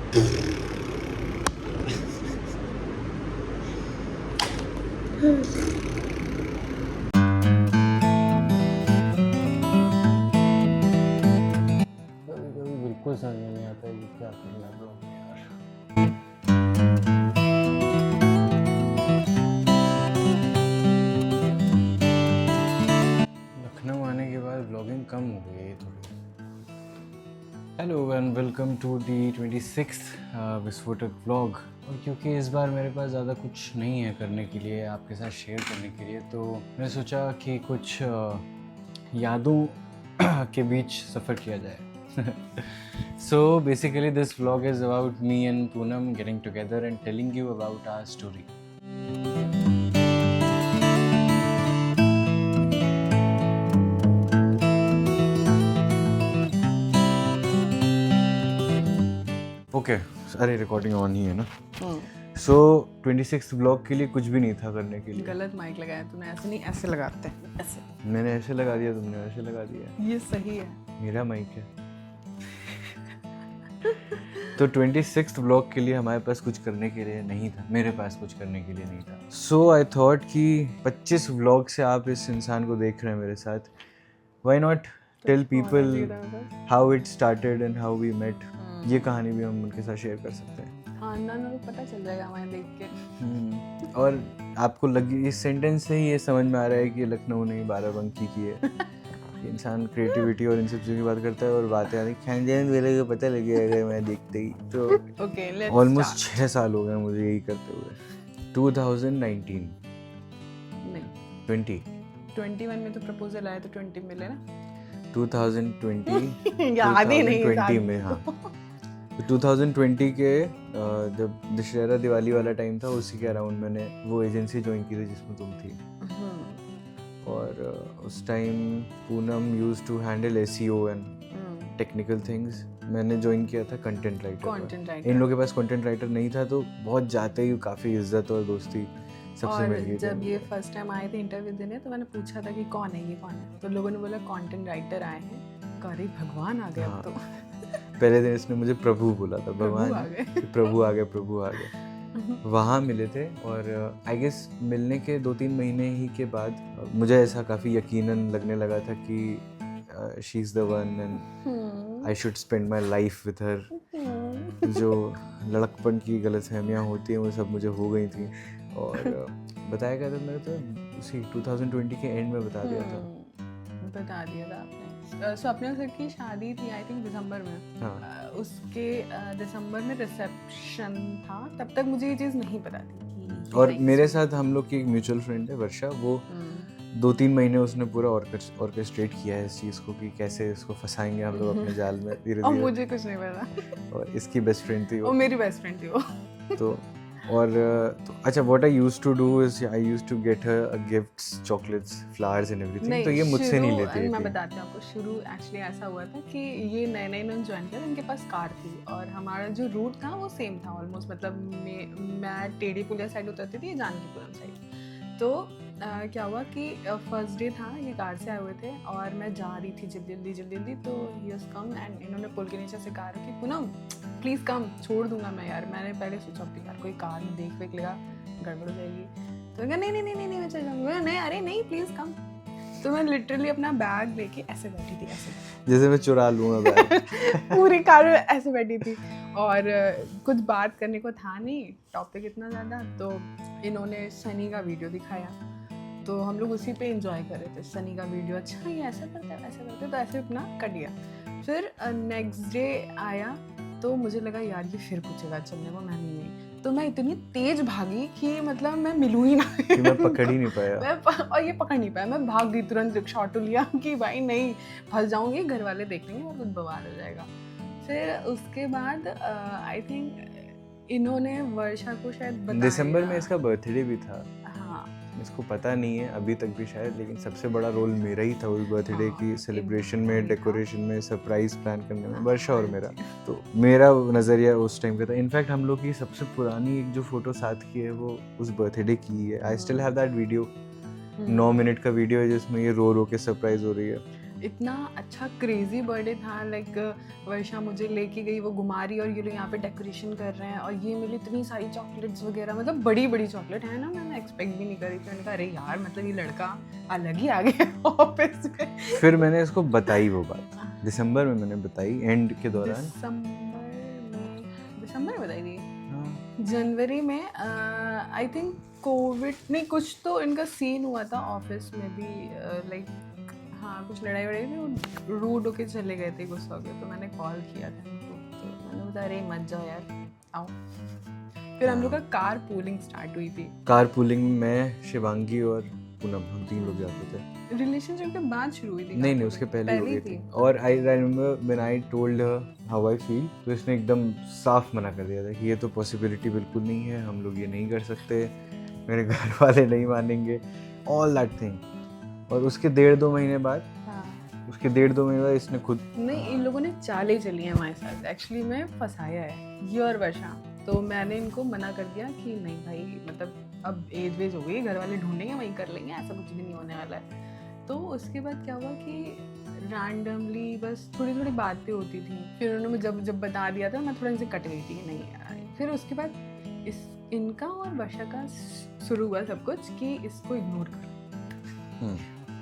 बिल्कुल समझ में नहीं आता है कि क्या करना है ब्लॉग में यार। लखनऊ आने के बाद ब्लॉगिंग कम हो गई है थोड़ी। Hello and welcome to the 26th विस्फोटक व्लॉग। और क्योंकि इस बार मेरे पास ज़्यादा कुछ नहीं है करने के लिए, आपके साथ शेयर करने के लिए, तो मैंने सोचा कि कुछ यादों के बीच सफ़र किया जाए। So basically this vlog is about me and Poonam getting together and telling you about our story. Okay, अरे रिकॉर्डिंग ऑन ही है ना। सो 26th ब्लॉग के लिए कुछ भी नहीं था करने के लिए। गलत माइक लगाया तूने, ऐसे नहीं, ऐसे लगाते हैं, ऐसे। मैंने ऐसे लगा दिया, तुमने ऐसे लगा दिया। ये सही है, मेरा माइक है। तो 26th ब्लॉग के लिए हमारे पास कुछ करने के लिए नहीं था, मेरे पास कुछ करने के लिए नहीं था। सो आई थॉट कि 25 व्लॉग से आप इस इंसान को देख रहे हैं मेरे साथ, why not tell people how it started and how we met. ये कहानी भी हम उनके साथ शेयर कर सकते हैं। हाँ ना ना, पता चल जाएगा हमें देख के। और आपको लगी इस सेंटेंस से ही ये समझ में आ रहा है कि लखनऊ नहीं बाराबंकी की है। इंसान क्रिएटिविटी और इन सब चीज़ों की बात करता है और बातें आती खानदान वाले को पता लगे अगर मैं देखते ही तो। ओके, ऑलमोस्ट 6 साल हो गए मुझे यही करते हुए। 2019 नहीं 21 में तो प्रपोजल आया तो 20 मिले ना। 2020 याद ही नहीं 2020 में, हाँ। 2020 के जब दशहरा दिवाली वाला टाइम था, उसी के अराउंड मैंने वो एजेंसी ज्वाइन की थी जिसमें तुम थी। और उस time Poonam used to handle SEO and technical things. मैंने ज्वाइन किया था कंटेंट राइटर। इन लोगों के पास कंटेंट राइटर नहीं था, तो बहुत जाते ही काफ़ी इज्जत और दोस्ती सबसे मिल गई। जब ये फर्स्ट टाइम आए थे इंटरव्यू देने, तो मैंने पूछा था कि कौन है ये, कौन है, तो लोगों ने बोला कंटेंट राइटर आए हैं। अरे भगवान आ गए अब तो। पहले दिन इसने मुझे प्रभु बोला था, भगवान आ गए। प्रभु आ गए, प्रभु आ गए। वहाँ मिले थे और आई गेस मिलने के 2-3 महीने ही के बाद मुझे ऐसा काफ़ी यकीनन लगने लगा था कि she is the one and I should spend my life with her. जो लड़कपन की गलतफहमियाँ होती हैं वो सब मुझे हो गई थी। और बताया गया था मैंने तो उसी 2020 के एंड में बता दिया था आपने। स्वप्निल सर की शादी थी आई थिंक दिसंबर में। हाँ। उसके दिसंबर में रिसेप्शन था, तब तक मुझे ये चीज़ नहीं पता थी कि और मेरे साथ हम लोग की एक म्यूचुअल फ्रेंड है वर्षा, वो 2-3 महीने उसने पूरा ऑर्केस्ट्रेट किया है इस चीज़ को कि कैसे इसको फंसाएंगे हम लोग अपने जाल में धीरे और धीरे। मुझे कुछ नहीं पता। और इसकी बेस्ट फ्रेंड थी वो। और मेरी बेस्ट फ्रेंड थी वो। तो और तो अच्छा, what I used to do is I used to get her gifts, chocolates, flowers and everything. तो ये मुझसे नहीं लेती थी। मैं बताती हूँ आपको, शुरू एक्चुअली ऐसा हुआ था कि ये नए नए इन्होंने ज्वाइन किया, इनके पास कार थी और हमारा जो रूट था वो सेम था ऑलमोस्ट। मतलब मैं टेढ़ी पुलिया साइड उतरती थी, जानकीपुरम साइड। तो क्या हुआ कि फर्स्ट डे था, ये कार से आए हुए थे और मैं जा रही थी जल्दी, तो ही वाज कम एंड इन्होंने पुल के नीचे से कहा कि पूनम प्लीज़ कम, छोड़ दूंगा मैं यार। मैंने पहले सोचा कि यार कोई कार में देख लेगा, गड़बड़ हो जाएगी। तो मैं कहा नहीं मैं चल जाऊँगा। नहीं, अरे नहीं प्लीज़ कम। तो मैं लिटरली अपना बैग लेके ऐसे बैठी थी, ऐसे जैसे मैं चुरा लूँगा बैग। पूरी कार में ऐसे बैठी थी और कुछ बात करने को था नहीं, टॉपिक इतना ज़्यादा। तो इन्होंने सनी का वीडियो दिखाया, तो हम लोग उसी पे एंजॉय कर रहे थे। सनी का वीडियो, अच्छा ये ऐसा करते हैं, वैसा करते, तो ऐसे अपना कट गया। फिर नेक्स्ट डे आया तो मुझे लगा यार ये फिर पूछेगा चलने को, मैंने नहीं। तो मैं इतनी तेज भागी कि मतलब मैं मिलूँ ही ना, कि मैं पकड़ ही नहीं पाया। और ये पकड़ नहीं पाया। मैं भाग गई, तुरंत रिक्शा ऑटो लिया कि भाई नहीं फंस जाऊंगी, घर वाले देख लेंगे और कुछ बवाल हो जाएगा। फिर उसके बाद आई थिंक इन्होंने वर्षा को शायद बताया, दिसंबर में इसका बर्थडे भी था। हाँ, इसको पता नहीं है अभी तक भी शायद, लेकिन सबसे बड़ा रोल मेरा ही था उस बर्थडे की सेलिब्रेशन में, डेकोरेशन में, सरप्राइज प्लान करने में, वर्षा और मेरा। तो मेरा नज़रिया उस टाइम का था। इनफैक्ट हम लोग की सबसे पुरानी एक जो फोटो साथ की है वो उस बर्थडे की है। I still have that video. 9 minute का वीडियो है जिसमें ये रो के सरप्राइज हो रही है। इतना अच्छा क्रेजी बर्थडे था, लाइक वर्षा मुझे लेके गई, वो घुमा रही और ये लोग यहाँ पे डेकोरेशन कर रहे हैं और ये मिली इतनी सारी चॉकलेट्स वगैरह, मतलब बड़ी बड़ी चॉकलेट है ना, मैंने एक्सपेक्ट भी नहीं करी थी। मैंने कहा अरे यार मतलब ये लड़का अलग ही आ गया ऑफिस में। फिर मैंने इसको बताई वो बात, दिसंबर में मैंने बताई, एंड के दौरान। दिसंबर में बताई थी, जनवरी में आई थिंक कोविड नहीं, कुछ तो इनका सीन हुआ था ऑफिस में भी, लाइक हाँ कुछ लड़ाई वड़ाई थी, रूड होके चले गए थे, गुस्सा हो गए, तो मैंने कॉल किया था इनको, तो मैंने बताया अरे मत जाओ यार, आओ। फिर हम लोग का कार पूलिंग स्टार्ट हुई थी। कार पूलिंग में शिवांगी और पूनम, हम 3 लोग जाते थे। रिलेशनशिप के बाद शुरू हुई थी? नहीं, उसके पहले हो गई थी। और I remember when I told her how I feel, तो इसने एकदम साफ मना कर दिया था कि ये तो पॉसिबिलिटी बिल्कुल नहीं है, हम लोग ये नहीं कर सकते, मेरे घर वाले नहीं मानेंगे, ऑल दैट थिंग। और उसके 1.5-2 महीने बाद, उसके 1.5-2 महीने बाद इसने खुद, नहीं इन लोगों ने चालें चली हैं हमारे साथ, एक्चुअली मैं फंसाया है ये और वर्षा, तो मैंने इनको मना कर दिया कि नहीं भाई, मतलब अब एज वेज हो गई, घर वाले ढूंढेंगे वहीं कर लेंगे, ऐसा कुछ भी नहीं होने वाला है। तो उसके बाद क्या हुआ कि रैंडमली बस थोड़ी थोड़ी बातें होती थी, फिर उन्होंने जब बता दिया था, मैं थोड़ा इनसे कट गई थी कि नहीं। फिर उसके बाद इनका और वर्षा का शुरू हुआ सब कुछ कि इसको इग्नोर करो,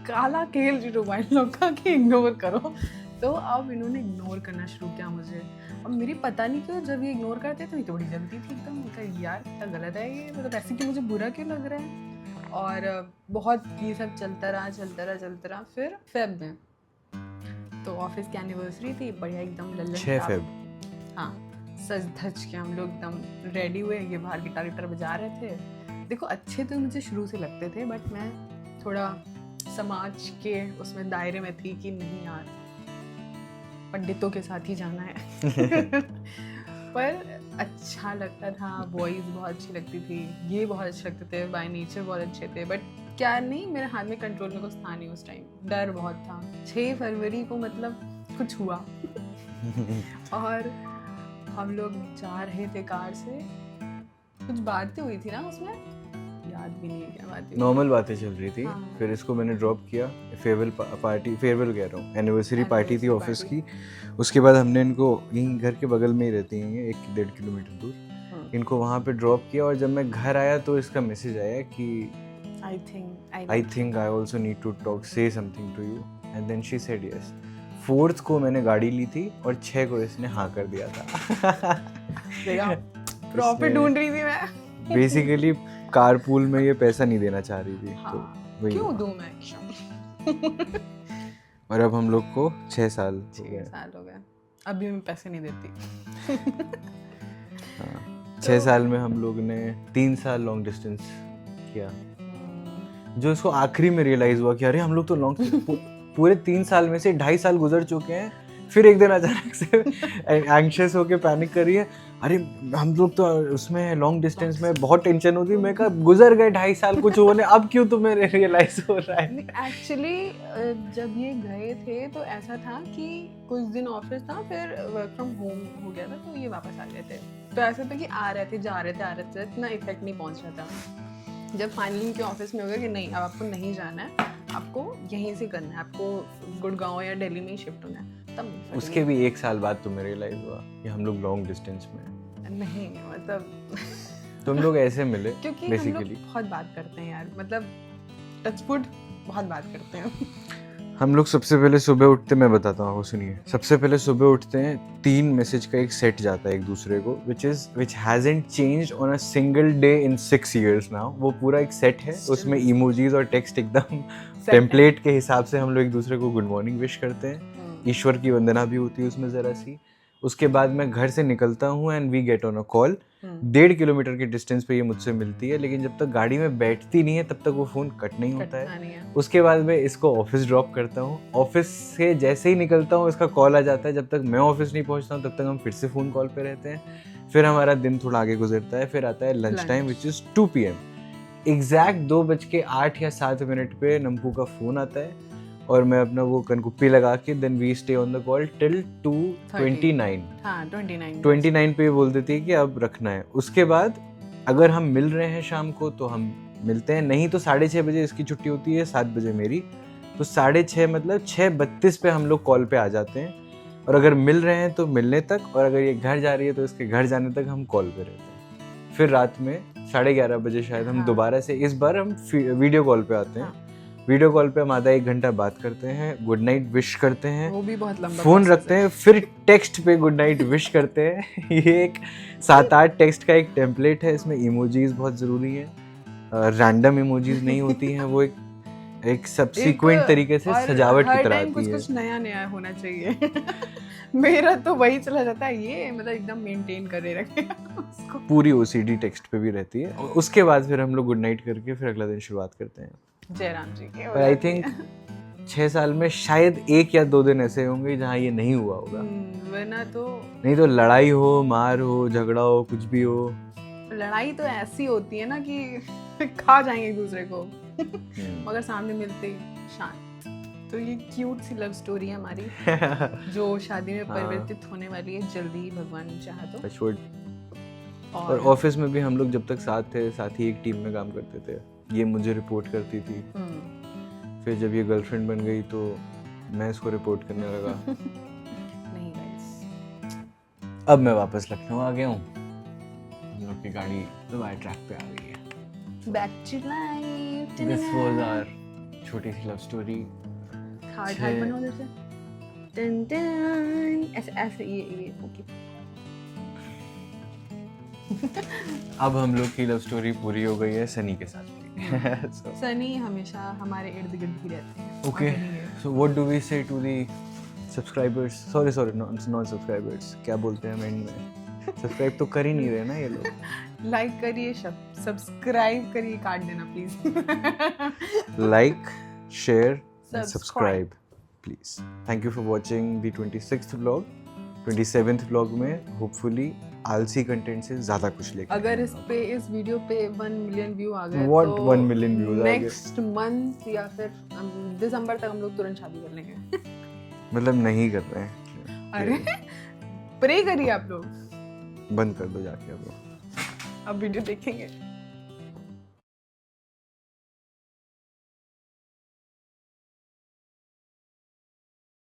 काला खेल शुरू हुआ इन लोग का कि इग्नोर करो। तो अब इन्होंने इग्नोर करना शुरू किया मुझे, अब मेरी पता नहीं क्यों जब ये इग्नोर करते तो थोड़ी जल्दी थी एकदम, मतलब यार इतना गलत है ये, मतलब ऐसे कि मुझे बुरा क्यों लग रहा है। और बहुत ये सब चलता रहा। फिर फेब में तो ऑफिस की एनिवर्सरी थी, बढ़िया एकदम लल्लन 6 फेब, हाँ सज धज के हम लोग एकदम रेडी हुए, ये बाहर गिटार बजा रहे थे। देखो अच्छे तो मुझे शुरू से लगते थे, बट मैं थोड़ा समाज के उसमें दायरे में थी कि नहीं यार पंडितों के साथ ही जाना है। पर अच्छा लगता था, वॉइस बहुत अच्छी लगती थी, ये बहुत अच्छे लगते थे, बाय नेचर बहुत अच्छे थे, बट क्या नहीं मेरे हाथ में कंट्रोल में कुछ था नहीं उस टाइम, डर बहुत था। 6 फरवरी को मतलब कुछ हुआ और हम लोग जा रहे थे कार से, कुछ बातें हुई थी ना उसमें, याद भी नहीं है क्या बात हुई, नॉर्मल बातें चल रही थी। हाँ। फिर इसको मैंने ड्रॉप किया, फेयरवेल कह रहा हूँ, एनिवर्सरी पार्टी थी ऑफिस की। उसके बाद हमने इनको यहीं घर के बगल में ही रहती हैं, 1-1.5 किलोमीटर दूर, इनको वहाँ पे ड्रॉप किया। और जब मैं घर आया तो इसका मैसेज आया कि I think I also need to talk, say something to you, and then she said yes. 4th को मैंने गाड़ी ली थी और 6 को इसने हाँ कर दिया था। प्रॉफिट ढूंढ रही थी मैं बेसिकली कारपूल में ये पैसा नहीं देना चाह रही थी, हाँ, तो वही क्यों दूं मैं। और अब हम लोग को 6 साल 6 साल हो गए, अभी मैं पैसे नहीं देती। हाँ, 6 साल में हम लोग ने 3 साल लॉन्ग डिस्टेंस किया, जो इसको आखिरी में रियलाइज हुआ कि अरे हम लोग तो लॉन्ग पूरे 3 साल में से 2.5 साल गुजर चुके हैं। फिर एक दिन अचानक से एंग्शियस होके पैनिक कर रही है, अरे हम लोग तो उसमें लॉन्ग डिस्टेंस में बहुत टेंशन होती है। मैं कहा गुजर गए 2.5 साल कुछ हुआ नहीं, अब क्यों तुम्हें रियलाइज हो रहा है? एक्चुअली जब ये गए थे तो ऐसा था कि कुछ दिन ऑफिस था, फिर वर्क फ्रॉम होम हो गया था, तो ये वापस आ गए थे। तो ऐसा था कि आ रहे थे जा रहे थे, इतना इफेक्ट नहीं पहुंच रहा था। जब फाइनली इनके ऑफिस में हो गया कि नहीं अब आपको नहीं जाना है, आपको यहीं से करना है, आपको गुड़गांव या दिल्ली में ही शिफ्ट होना है, तब उसके भी 1 साल बाद तुम्हें रियलाइज हुआ कि हम लोग लॉन्ग डिस्टेंस में नहीं, मतलब तुम लोग ऐसे मिले क्योंकि बेसिकली हम लोग बहुत बात करते हैं यार, मतलब टचवुड बहुत बात करते हैं। हम लोग सबसे पहले सुबह उठते, मैं बताता हूँ, सुनिए। सबसे पहले सुबह उठते हैं, 3 मैसेज का एक सेट जाता है एक दूसरे को, which hasn't changed on a single day in 6 years now। वो पूरा एक सेट है, उसमें इमोजीज और टेक्स्ट एकदम टेम्पलेट के हिसाब से हम लोग एक दूसरे को गुड मॉर्निंग विश करते हैं। ईश्वर की वंदना भी होती है उसमें ज़रा सी। उसके बाद मैं घर से निकलता हूँ and we get on a call. 1.5 kilometre के डिस्टेंस पे ये मुझसे मिलती है, लेकिन जब तक गाड़ी में बैठती नहीं है तब तक वो फ़ोन कट नहीं होता है। उसके बाद मैं इसको ऑफिस ड्रॉप करता हूँ, ऑफिस से जैसे ही निकलता हूँ इसका कॉल आ जाता है। जब तक मैं ऑफिस नहीं पहुँचता हूँ तब तक हम फिर से फ़ोन कॉल पे रहते हैं। फिर हमारा दिन थोड़ा आगे गुजरता है, फिर आता है lunch time which is 2 PM। Exact 2:08 या 7 पे नंपू का फ़ोन आता है और मैं अपना वो कनकुप्पी लगा के then we stay on the call till 2:29। हाँ 29 पे बोल देती है कि अब रखना है। उसके बाद अगर हम मिल रहे हैं शाम को तो हम मिलते हैं, नहीं तो 6:30 बजे इसकी छुट्टी होती है, 7 बजे मेरी, तो 6:30 मतलब 6:32 पे हम लोग कॉल पे आ जाते हैं, और अगर मिल रहे हैं तो मिलने तक, और अगर ये घर जा रही है तो इसके घर जाने तक हम कॉल पे रहते हैं। फिर रात में 11:30 बजे शायद हम दोबारा से, इस बार हम वीडियो कॉल पे आते हैं। वीडियो कॉल पे हम आधा 1 घंटा बात करते हैं, गुड नाइट विश करते हैं, वो भी बहुत लंबा फोन process रखते हैं, फिर टेक्स्ट पे गुड नाइट विश करते हैं। ये एक 7-8 टेक्स्ट का एक टेम्पलेट है, इसमें इमोजीज बहुत ज़रूरी है, रैंडम इमोजीज नहीं होती हैं, वो एक सब्सिक्वेंट तरीके से सजावट की तरह आती है। कुछ नया नया होना चाहिए। मेरा तो वही चला जाता है, ये मतलब एकदम मेंटेन करे रखे उसको। पूरी ओसीडी टेक्स्ट पे भी रहती है, और उसके बाद फिर हम लोग गुड नाइट करके फिर अगला दिन शुरुआत करते हैं। जयराम जी के। पर आई थिंक 6 साल में शायद 1 या 2 दिन ऐसे होंगे जहाँ ये नहीं हुआ होगा, वरना तो नहीं तो लड़ाई हो, मार हो, झगड़ा हो, कुछ भी हो। लड़ाई तो ऐसी होती है ना कि खा जाएंगे एक दूसरे को, मगर सामने मिलते ही शांत। तो ये क्यूट सी लव स्टोरी है हमारी, जो शादी में परिवर्तित होने वाली है जल्दी ही, भगवान चाहे तो। और ऑफिस में भी हम लोग जब तक साथ थे, साथ ही एक टीम में काम करते थे। ये मुझे रिपोर्ट करती थी, फिर जब ये गर्लफ्रेंड बन गई तो मैं इसको रिपोर्ट करने लगा। नहीं गाइस, अब मैं वापस लखनऊ आ गया हूँ, हम लोग की गाड़ी दोबारा ट्रैक पे आ गई है। Back to life. This was our छोटी सी लव स्टोरी। हार्ट हार्ट बनाओ जैसे टन टन, ऐसे ऐसे ये ओके। अब हम लोग की लव स्टोरी पूरी हो गई है सनी के साथ। सनी हमेशा हमारे इर्द गिर्द ही रहते हैं। Okay, so what do we say to the subscribers, sorry non subscribers, क्या बोलते हैं एंड में? सब्सक्राइब तो कर ही नहीं रहे ना ये लोग। लाइक करिए, सब्सक्राइब करिए, काट देना please. Like, share, subscribe please. Thank you for watching the 26th vlog. 27th vlog में होपफुली आलसी कंटेंट से ज्यादा कुछ लेकर, अगर इस वीडियो पे 1 मिलियन व्यू आ गए What तो 1 million views आ गए? नेक्स्ट मंथ या फिर दिसंबर तक हम लोग तुरंत शादी कर लेंगे। मतलब नहीं कर रहे हैं। अरे प्रे करिए आप लोग, बंद कर दो जाके अब अब वीडियो देखेंगे।